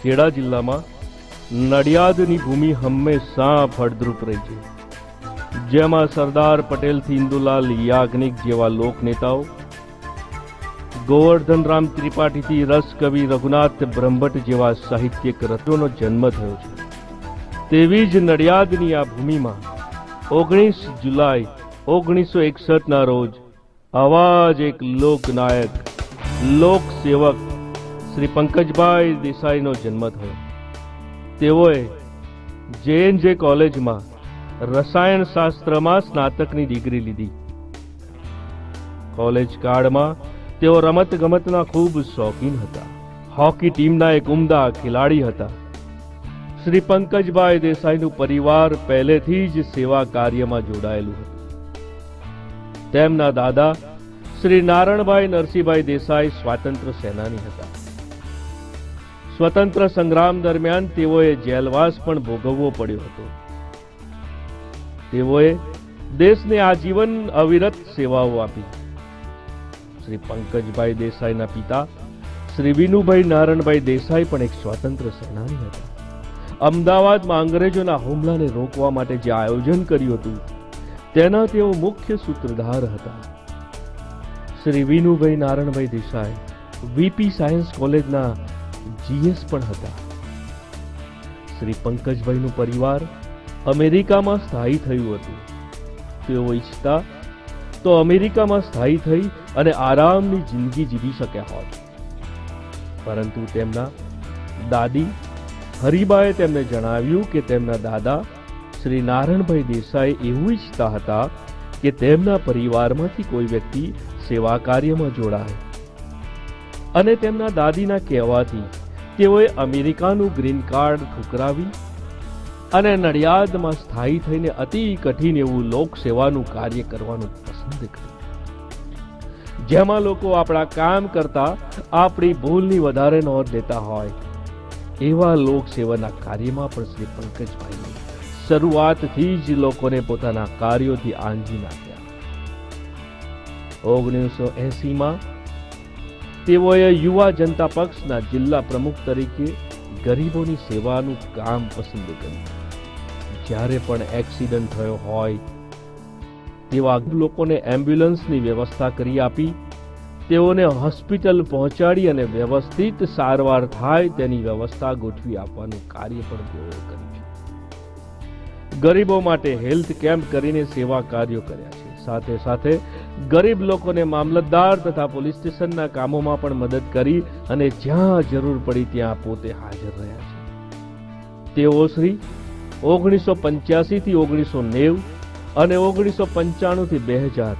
ખેડા જિલ્લામાં નડિયાદની ભૂમિ હંમેશા ફળદ્રુપ રહી છે, જેમાં સરદાર પટેલથી ઇન્દુલાલ યાજ્ઞિક જેવા લોકનેતાઓ, ગોવર્ધનરામ ત્રિપાઠીથી રસકવિ રઘુનાથ બ્રહ્મભટ્ટ જેવા સાહિત્યિક રત્નોનો જન્મ થયો છે. તેવી જ નડિયાદની આ ભૂમિમાં 19 જુલાઈ 1961ના રોજ આવા જ એક લોકનાયક, લોકસેવક શ્રી પંકજભાઈ દેસાઈનો જન્મ થયો. તેઓએ JNJ કોલેજમાં રસાયણ શાસ્ત્રમાં સ્નાતકની ડિગ્રી લીધી. કોલેજ કાળમાં તેઓ રમતગમતના ખૂબ શોખીન હતા. હોકી ટીમના એક ઉમદા ખેલાડી હતા. શ્રી પંકજભાઈ દેસાઈનું પરિવાર પહેલેથી જ સેવા કાર્યમાં જોડાયેલું હતું. તેમના દાદા શ્રી નારણભાઈ નરસિંહભાઈ દેસાઈ સ્વાતંત્ર્ય સેનાની હતા. સ્વતંત્ર સંગ્રામ દરમિયાન તેઓએ જેલવાસ પણ ભોગવવો પડ્યો હતો. તેઓએ દેશને આજીવન અવિરત સેવાઓ આપી. શ્રી પંકજભાઈ દેસાઈના પિતા શ્રી વિનુભાઈ નારણભાઈ દેસાઈ પણ એક સ્વાતંત્ર્ય સેનાની હતા. અમદાવાદમાં અંગ્રેજોના હુમલાને રોકવા માટે જે આયોજન કર્યું હતું તેના તેઓ મુખ્ય સૂત્રધાર હતા. શ્રી વિનુભાઈ નારણભાઈ દેસાઈ VP સાયન્સ કોલેજના GS પણ હતા. શ્રી પંકજભાઈનું પરિવાર અમેરિકામાં સ્થાયી થયું હતું. તેઓ ઈચ્છતા તો અમેરિકામાં સ્થાયી થઈ અને આરામની જિંદગી જીવી શક્યા હોત, પરંતુ તેમના દાદી હરિબાએ તેમને જણાવ્યું કે તેમના દાદા શ્રી નારણભાઈ દેસાઈ એવું ઈચ્છતા હતા કે તેમના પરિવારમાંથી કોઈ વ્યક્તિ સેવા કાર્યમાં જોડાય, અને તેમના દાદીના કહેવાથી તેઓએ અમેરિકાનું ગ્રીન કાર્ડ ઠુકરાવી અને નડિયાદમાં સ્થાયી થઈને અતિ કઠિન એવું લોકસેવાનું કાર્ય કરવાનું પસંદ કર્યું, જેમાં લોકો આપણા કામ કરતા આપણી ભૂલની વધારે નોંધ લેતા હોય. એવા લોકસેવાના કાર્યમાં પણ શ્રી પંકજભાઈએ શરૂઆતથી જ લોકોને પોતાના કાર્યોથી આંજી નાખ્યા. 1980માં તેઓએ યુવા જનતા પક્ષના જિલ્લા પ્રમુખ તરીકે ગરીબોની સેવાનું કામ પસંદ કર્યું. જ્યારે પણ એક્સિડન્ટ થયો હોય તેવા લોકોને એમ્બ્યુલન્સની વ્યવસ્થા કરી આપી, તેઓને હોસ્પિટલ પહોંચાડી અને વ્યવસ્થિત સારવાર થાય તેની વ્યવસ્થા ગોઠવી આપવાનું કાર્ય પણ તેઓએ કર્યું છે. ગરીબો માટે હેલ્થ કેમ્પ કરીને સેવા કાર્યો કર્યા છે. સાથે સાથે ગરીબ લોકોને મામલતદાર તથા પોલીસ સ્ટેશનના કામોમાં પણ મદદ કરી અને જ્યાં જરૂર પડી ત્યાં પોતે હાજર રહ્યા છે. તેઓ શ્રી 1985 થી 1990 અને 1995 થી 2000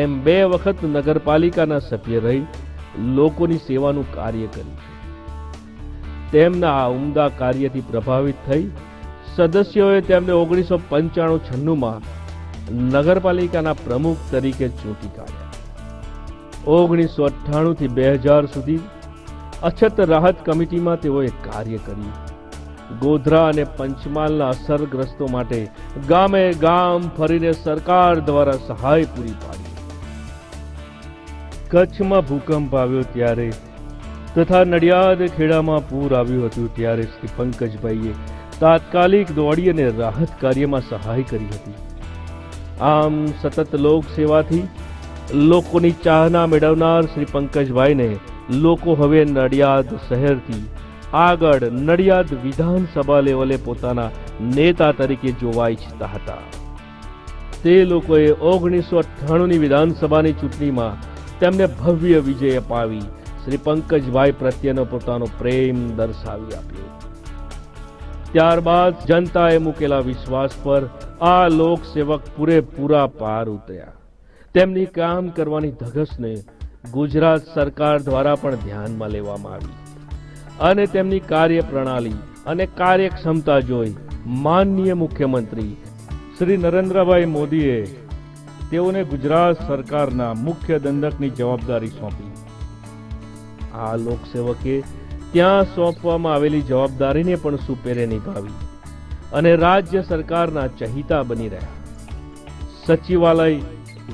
એમ 2 વખત નગરપાલિકાના સભ્ય રહી લોકોની સેવાનું કાર્ય કર્યું છે. તેમના આ ઉમદા કાર્યથી પ્રભાવિત થઈ સદસ્યોએ તેમને 1995-96માં નગરપાલિકાના પ્રમુખ તરીકે ચૂંટી કાઢ્યા. 1998 થી 2000 સુધી અછત રાહત કમિટીમાં તેઓએ કાર્ય કર્યું. ગોધરા અને પંચમહાલના અસરગ્રસ્તો માટે ગામે ગામ ફરીને સરકાર દ્વારા સહાય પૂરી પાડી. કચ્છમાં ભૂકંપ આવ્યો ત્યારે તથા નડિયાદ ખેડામાં પૂર આવ્યું હતું ત્યારે શ્રી પંકજભાઈએ તાત્કાલિક દોડી અને રાહત કાર્યમાં સહાય કરી હતી. આમ સતત લોકસેવાથી લોકોની ચાહના મેળવનાર શ્રી પંકજભાઈને લોકો હવે નડિયાદ શહેરથી આગળ નડિયાદ વિધાનસભા લેવલે પોતાના નેતા તરીકે જોવા ઈચ્છતા હતા. તે લોકોએ 1998ની વિધાનસભાની ચૂંટણીમાં તેમને ભવ્ય વિજય અપાવી શ્રી પંકજભાઈ પ્રત્યેનો પોતાનો પ્રેમ દર્શાવી આપ્યો. ત્યારબાદ જનતાએ મૂકેલા વિશ્વાસ પર આ લોકસેવક પૂરેપૂરા પાર ઉતર્યા. તેમની કામ કરવાની ધગશને ગુજરાત સરકાર દ્વારા પણ ધ્યાનમાં લેવામાં આવી અને તેમની કાર્યપ્રણાલી અને કાર્યક્ષમતા જોઈ માનનીય મુખ્યમંત્રી શ્રી નરેન્દ્રભાઈ મોદીએ તેઓને ગુજરાત સરકારના મુખ્ય દંડકની જવાબદારી સોંપી. આ લોકસેવકે ત્યાં સોંપવામાં આવેલી જવાબદારીને પણ સુપેરે નિભાવી અને રાજ્ય સરકારના ચહિતા બની રહ્યા. સચિવાલય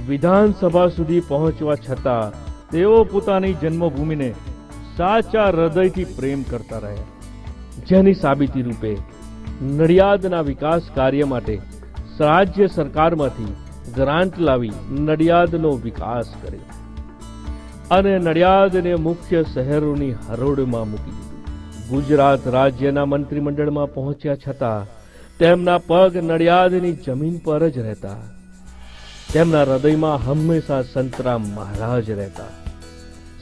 વિધાનસભા સુધી પહોંચવા છતાં તેઓ પોતાની જન્મભૂમિને સાચા હૃદયથી પ્રેમ કરતા રહ્યા. જેની સાબિતી રૂપે નડિયાદના વિકાસ કાર્ય માટે રાજ્ય સરકારમાંથી ગ્રાન્ટ લાવી નડિયાદનો વિકાસ કર્યો અને નડિયાદને મુખ્ય શહેરોની હરોળમાં મૂકી દીધું. ગુજરાત રાજ્યના મંત્રીમંડળમાં પહોંચ્યા છતાં તેમના પગ નડિયાદની જમીન પર જ રહેતા. તેમના હૃદયમાં હંમેશા સંતરામ મહારાજ રહેતા.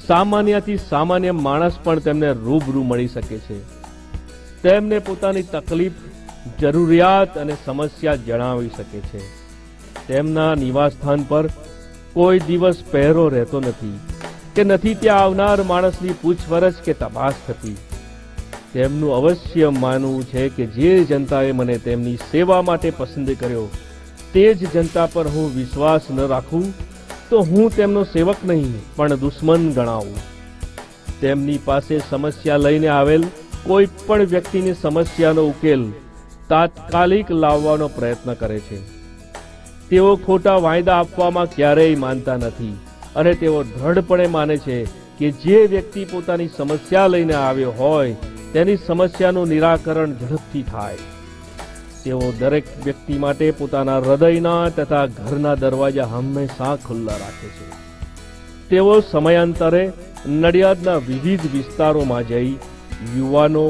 સામાન્યથી સામાન્ય માણસ પણ તેમને રૂબરૂ મળી શકે છે. તેમને પોતાની તકલીફ, જરૂરિયાત અને સમસ્યા જણાવી શકે છે. તેમના નિવાસસ્થાન પર કોઈ દિવસ પહેરો રહેતો નથી કે નથી ત્યાં આવનાર માણસની પૂછપરછ કે તપાસ થતી. તેમનું અવશ્ય માનવું છે કે જે જનતાએ મને તેમની સેવા માટે પસંદ કર્યો તે જ જનતા પર હું વિશ્વાસ ન રાખું તો હું તેમનો સેવક નહીં પણ દુશ્મન ગણાવું. તેમની પાસે સમસ્યા લઈને આવેલ કોઈ પણ વ્યક્તિની સમસ્યાનો ઉકેલ તાત્કાલિક લાવવાનો પ્રયત્ન કરે છે. તેઓ ખોટા વાયદા આપવામાં ક્યારેય માનતા નથી અને તેઓ દ્રઢપણે માને છે કે જે વ્યક્તિ પોતાની સમસ્યા લઈને આવ્યો હોય તેની સમસ્યાનું નિરાકરણ ઝડપથી થાય. તેઓ દરેક વ્યક્તિ માટે પોતાના હૃદયના તથા ઘરના દરવાજા હંમેશા ખુલ્લા રાખે છે. તેઓ સમયાંતરે નડિયાદના વિવિધ વિસ્તારોમાં જઈ યુવાનો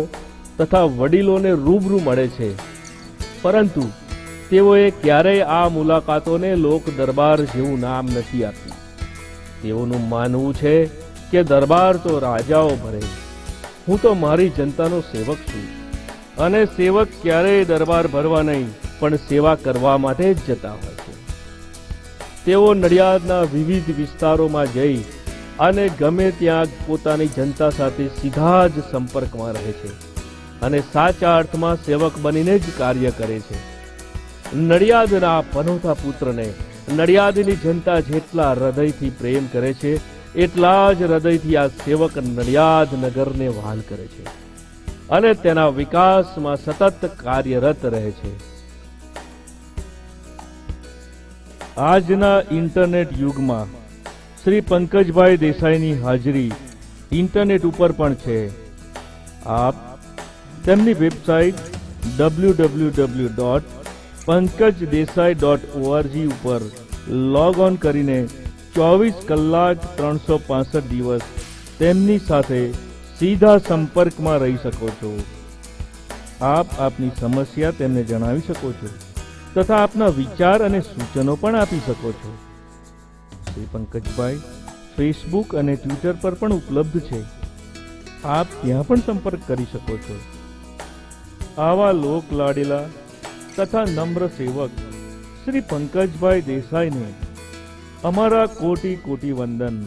તથા વડીલોને રૂબરૂ મળે છે, પરંતુ તેઓએ ક્યારેય આ મુલાકાતોને લોક દરબાર જેવું નામ નથી આપ્યું. તેઓનું માનવું છે કે દરબાર તો રાજાઓ ભરે, હું તો મારી જનતાનો સેવક છું અને સેવક ક્યારેય દરબાર ભરવા નહીં પણ સેવા કરવા માટે જ જતા હોય છે. તેઓ નડિયાદના વિવિધ વિસ્તારોમાં જઈ અને ગમે ત્યાં પોતાની જનતા સાથે સીધા જ સંપર્કમાં રહે છે અને સાચા અર્થમાં સેવક બનીને જ કાર્ય કરે છે. નડિયાદના પનોતા પુત્રને નડિયાદની જનતા જેટલા હૃદયથી પ્રેમ કરે છે એટલા જ હૃદયથી આ સેવક નડિયાદ નગરને વહાલ કરે છે અને તેના વિકાસમાં સતત કાર્યરત રહે છે. આજના ઇન્ટરનેટ યુગમાં શ્રી પંકજભાઈ દેસાઈની હાજરી ઇન્ટરનેટ ઉપર પણ છે. આપ તેમની વેબસાઇટ www.pankajdesaii.org ઉપર લોગ ઓન કરીને 24 કલાક 365 દિવસ તેમની સાથે સીધા સંપર્કમાં રહી શકો છો. આપ આપની સમસ્યા તેમને જણાવી શકો છો તથા આપના વિચાર અને સૂચનો પણ આપી શકો છો. શ્રી પંકજભાઈ ફેસબુક અને ટ્વિટર પર પણ ઉપલબ્ધ છે. આપ ત્યાં પણ સંપર્ક કરી શકો છો. આવા લોક લાડીલા તથા નમ્ર સેવક શ્રી પંકજભાઈ દેસાઈને અમારા કોટી કોટી વંદન.